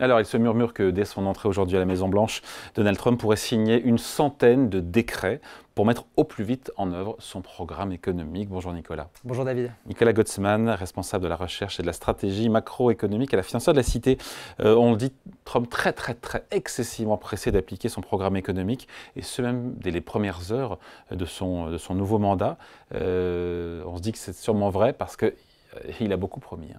Alors, il se murmure que dès son entrée aujourd'hui à la Maison-Blanche, Donald Trump pourrait signer une centaine de décrets pour mettre au plus vite en œuvre son programme économique. Bonjour Nicolas. Bonjour David. Nicolas Gottsman, responsable de la recherche et de la stratégie macroéconomique à la Financière de la Cité. On le dit, Trump très excessivement pressé d'appliquer son programme économique, et ce même dès les premières heures de son nouveau mandat. On se dit que c'est sûrement vrai parce qu'il a beaucoup promis.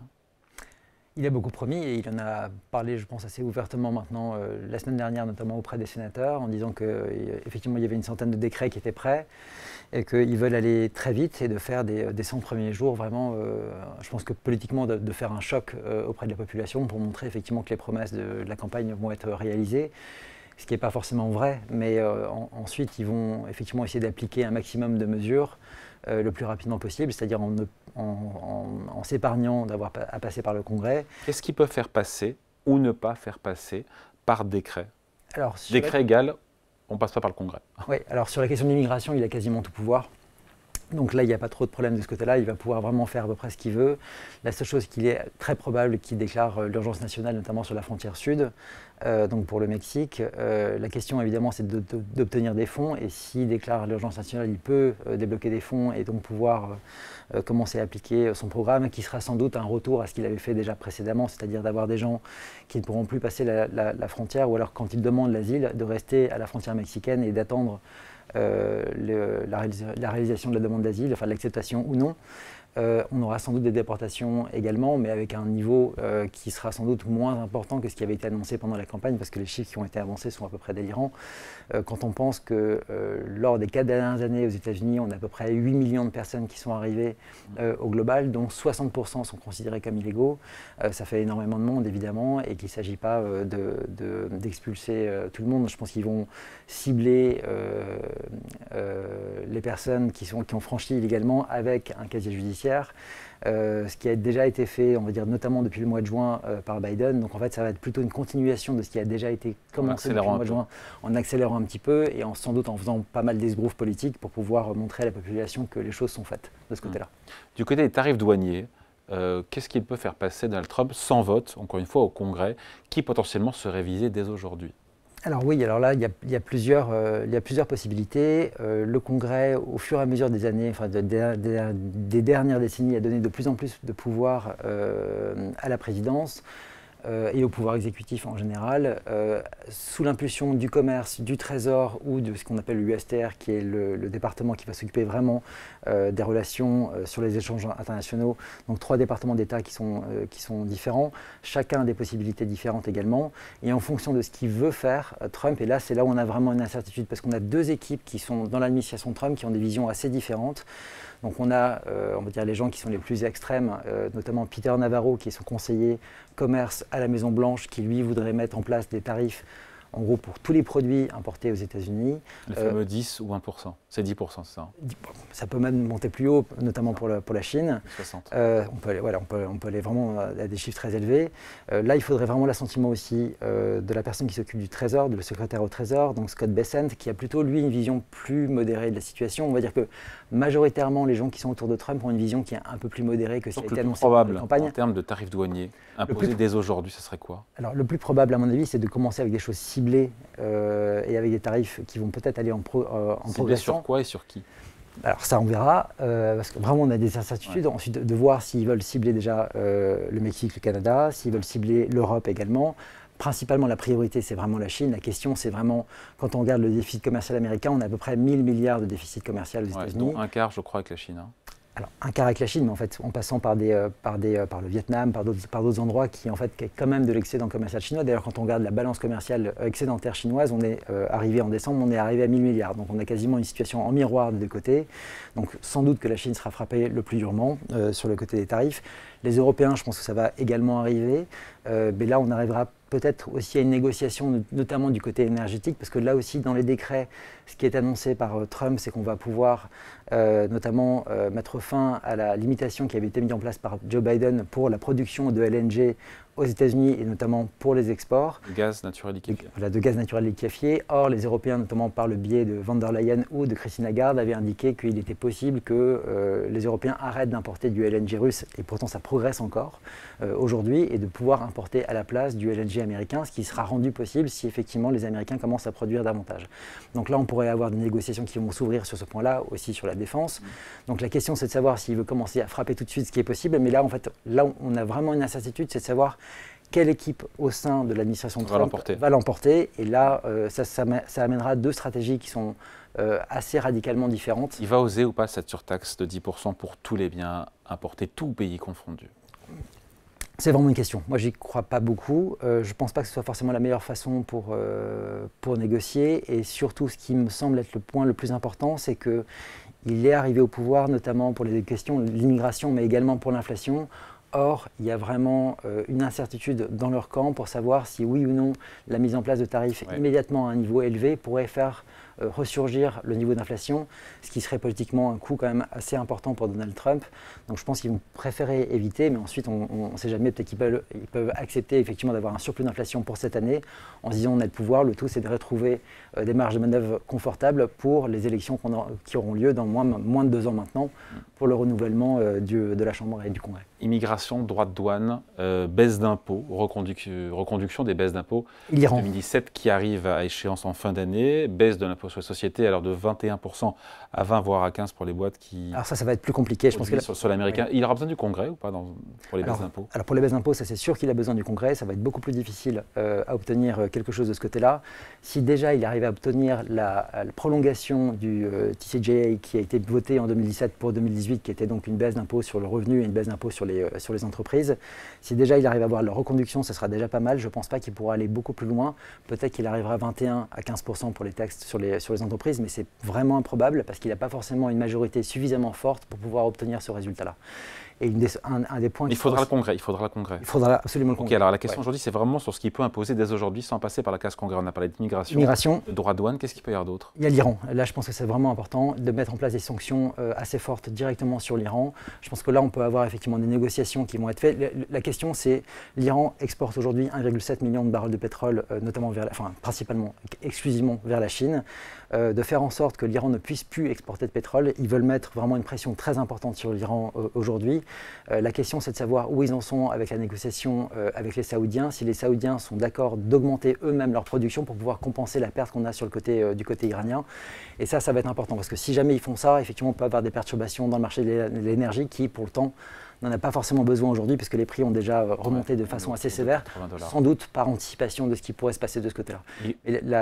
Il a beaucoup promis et il en a parlé, je pense, assez ouvertement maintenant la semaine dernière, notamment auprès des sénateurs, en disant qu'effectivement il y avait une centaine de décrets qui étaient prêts et qu'ils veulent aller très vite et de faire des 100 premiers jours vraiment, je pense que politiquement, de faire un choc auprès de la population pour montrer effectivement que les promesses de la campagne vont être réalisées. Ce qui n'est pas forcément vrai, mais ensuite ils vont effectivement essayer d'appliquer un maximum de mesures le plus rapidement possible, c'est-à-dire en s'épargnant d'avoir à passer par le Congrès. Qu'est-ce qu'ils peuvent faire passer ou ne pas faire passer par décret? Alors, décret égal, on ne passe pas par le Congrès. Oui, alors sur la question de l'immigration, il a quasiment tout pouvoir. Donc là, il n'y a pas trop de problème de ce côté-là, il va pouvoir vraiment faire à peu près ce qu'il veut. La seule chose qu'il est très probable qu'il déclare l'urgence nationale, notamment sur la frontière sud, donc pour le Mexique. La question évidemment, c'est d'obtenir des fonds, et s'il déclare l'urgence nationale, il peut débloquer des fonds et donc pouvoir commencer à appliquer son programme, qui sera sans doute un retour à ce qu'il avait fait déjà précédemment, c'est-à-dire d'avoir des gens qui ne pourront plus passer la frontière, ou alors quand ils demandent l'asile, de rester à la frontière mexicaine et d'attendre la réalisation de la demande d'asile, enfin l'acceptation ou non. On aura sans doute des déportations également, mais avec un niveau qui sera sans doute moins important que ce qui avait été annoncé pendant la campagne, parce que les chiffres qui ont été avancés sont à peu près délirants. Quand on pense que lors des 4 dernières années aux États-Unis, on a à peu près 8 millions de personnes qui sont arrivées au global, dont 60% sont considérés comme illégaux, ça fait énormément de monde évidemment, et qu'il ne s'agit pas d'expulser tout le monde. Je pense qu'ils vont cibler les personnes qui ont franchi illégalement avec un casier judiciaire. Ce qui a déjà été fait, on va dire notamment depuis le mois de juin par Biden. Donc en fait, ça va être plutôt une continuation de ce qui a déjà été commencé depuis le mois de juin, en accélérant un petit peu et sans doute en faisant pas mal d'esbroufs politiques pour pouvoir montrer à la population que les choses sont faites de ce côté-là. Du côté des tarifs douaniers, qu'est-ce qu'il peut faire passer Donald Trump sans vote, encore une fois, au Congrès, qui potentiellement serait visé dès aujourd'hui? Alors oui, alors là, il y a plusieurs possibilités. Le Congrès, au fur et à mesure des années, enfin des dernières décennies, a donné de plus en plus de pouvoir à la présidence et au pouvoir exécutif en général, sous l'impulsion du commerce, du Trésor ou de ce qu'on appelle le USTR, qui est le département qui va s'occuper vraiment des relations sur les échanges internationaux. Donc 3 départements d'État qui sont différents, chacun a des possibilités différentes également. Et en fonction de ce qu'il veut faire, Trump, et là c'est là où on a vraiment une incertitude, parce qu'on a 2 équipes qui sont dans l'administration Trump qui ont des visions assez différentes. Donc on a, on va dire, les gens qui sont les plus extrêmes, notamment Peter Navarro, qui est son conseiller commerce à la Maison-Blanche, qui lui voudrait mettre en place des tarifs, en gros, pour tous les produits importés aux États-Unis. Le fameux 10 ou 1%, c'est 10%, c'est ça? Ça peut même monter plus haut, notamment pour la Chine. 60. On peut aller vraiment à des chiffres très élevés. Là, il faudrait vraiment l'assentiment aussi de la personne qui s'occupe du Trésor, de le secrétaire au Trésor, donc Scott Bessent, qui a plutôt, lui, une vision plus modérée de la situation. On va dire que majoritairement, les gens qui sont autour de Trump ont une vision qui est un peu plus modérée que ce qui a été annoncé dans la campagne. En termes de tarifs douaniers imposés dès aujourd'hui, ce serait quoi? Alors, le plus probable, à mon avis, c'est de commencer avec des choses ciblées et avec des tarifs qui vont peut-être aller en progression. Ciblés sur quoi et sur qui? Alors ça, on verra, parce que vraiment on a des incertitudes. Ouais. Ensuite, de voir s'ils veulent cibler déjà le Mexique, le Canada, s'ils veulent cibler l'Europe également. Principalement, la priorité, c'est vraiment la Chine. La question, c'est vraiment, quand on regarde le déficit commercial américain, on a à peu près 1000 milliards de déficit commercial aux États-Unis. Dont un quart, je crois, avec la Chine. Alors, un quart avec la Chine, mais en fait, en passant par le Vietnam, par d'autres endroits qui a quand même de l'excédent commercial chinois. D'ailleurs, quand on regarde la balance commerciale excédentaire chinoise, on est arrivé en décembre, on est arrivé à 1000 milliards. Donc, on a quasiment une situation en miroir des deux côtés. Donc, sans doute que la Chine sera frappée le plus durement sur le côté des tarifs. Les Européens, je pense que ça va également arriver. Mais là, on arrivera peut-être aussi à une négociation, notamment du côté énergétique, parce que là aussi, dans les décrets, ce qui est annoncé par Trump, c'est qu'on va pouvoir notamment mettre fin à la limitation qui avait été mise en place par Joe Biden pour la production de LNG aux États-Unis et notamment pour les exports. Gaz naturel liquéfié. Voilà, de gaz naturel liquéfié. Or, les Européens, notamment par le biais de von der Leyen ou de Christine Lagarde, avaient indiqué qu'il était possible que les Européens arrêtent d'importer du LNG russe, et pourtant ça progresse encore aujourd'hui, et de pouvoir importer à la place du LNG américain, ce qui sera rendu possible si effectivement les Américains commencent à produire davantage. Donc là, on pourrait avoir des négociations qui vont s'ouvrir sur ce point-là, aussi sur la défense. Donc la question, c'est de savoir s'il veut commencer à frapper tout de suite, ce qui est possible. Mais là, en fait, là, on a vraiment une incertitude, c'est de savoir quelle équipe au sein de l'administration Trump va l'emporter. Et là, ça amènera deux stratégies qui sont assez radicalement différentes. Il va oser ou pas cette surtaxe de 10% pour tous les biens importés, tous pays confondus? C'est vraiment une question. Moi, j'y crois pas beaucoup. Je ne pense pas que ce soit forcément la meilleure façon pour négocier. Et surtout, ce qui me semble être le point le plus important, c'est qu'il est arrivé au pouvoir, notamment pour les questions de l'immigration, mais également pour l'inflation. Or, il y a vraiment une incertitude dans leur camp pour savoir si oui ou non la mise en place de tarifs immédiatement à un niveau élevé pourrait faire ressurgir le niveau d'inflation, ce qui serait politiquement un coût quand même assez important pour Donald Trump. Donc je pense qu'ils vont préférer éviter, mais ensuite on ne sait jamais, peut-être qu'ils peuvent accepter effectivement d'avoir un surplus d'inflation pour cette année en se disant on a le pouvoir, le tout c'est de retrouver des marges de manœuvre confortables pour les élections qui auront lieu dans moins de 2 ans maintenant pour le renouvellement de la Chambre et du Congrès. Immigration, droits de douane, baisse d'impôts, reconduction des baisses d'impôts. L'Iran. 2017 qui arrive à échéance en fin d'année, baisse de l'impôt sur les sociétés, alors de 21% à 20 voire à 15 pour les boîtes qui... Alors ça va être plus compliqué. Je pense que sur l'américain. Oui. Il aura besoin du Congrès ou pas pour les baisses d'impôts? Alors pour les baisses d'impôts, ça c'est sûr qu'il a besoin du Congrès. Ça va être beaucoup plus difficile à obtenir quelque chose de ce côté-là. Si déjà il arrive à obtenir la prolongation du TCJA qui a été voté en 2017 pour 2018, qui était donc une baisse d'impôt sur le revenu et une baisse d'impôt sur les entreprises, si déjà il arrive à avoir leur reconduction, ça sera déjà pas mal. Je ne pense pas qu'il pourra aller beaucoup plus loin. Peut-être qu'il arrivera à 21 à 15% pour les taxes sur les entreprises, mais c'est vraiment improbable parce qu'il n'a pas forcément une majorité suffisamment forte pour pouvoir obtenir ce résultat-là. Et un des points... Il faudra le Congrès. Il faudra absolument le Congrès. Alors la question aujourd'hui, c'est vraiment sur ce qu'il peut imposer dès aujourd'hui sans passer par la case Congrès. On a parlé d'immigration, de droits de douane. Qu'est-ce qu'il peut y avoir d'autre? Il y a l'Iran. Là, je pense que c'est vraiment important de mettre en place des sanctions assez fortes directement sur l'Iran. Je pense que là, on peut avoir effectivement des négociations qui vont être faites. La question, c'est l'Iran exporte aujourd'hui 1,7 million de barils de pétrole, notamment principalement, exclusivement vers la Chine. De faire en sorte que l'Iran ne puisse plus exporter de pétrole. Ils veulent mettre vraiment une pression très importante sur l'Iran aujourd'hui. La question, c'est de savoir où ils en sont avec la négociation avec les Saoudiens, si les Saoudiens sont d'accord d'augmenter eux-mêmes leur production pour pouvoir compenser la perte qu'on a sur le côté, du côté iranien. Et ça va être important parce que si jamais ils font ça, effectivement, on peut avoir des perturbations dans le marché de l'énergie qui, pour le temps, n'en a pas forcément besoin aujourd'hui puisque les prix ont déjà remonté de façon assez sévère, sans doute par anticipation de ce qui pourrait se passer de ce côté-là.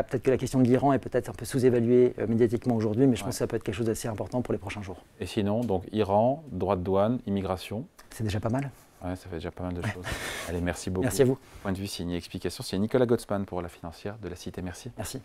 Peut-être que la question de l'Iran est peut-être un peu sous-évaluée médiatiquement aujourd'hui, mais je pense que ça peut être quelque chose d'assez important pour les prochains jours. Et sinon, donc Iran, droits de douane, immigration. C'est déjà pas mal. Ouais, ça fait déjà pas mal de choses. Allez, merci beaucoup. Merci à vous. Point de vue signé, explication. C'est Nicolas Gottsman pour La Financière de la Cité. Merci. Merci.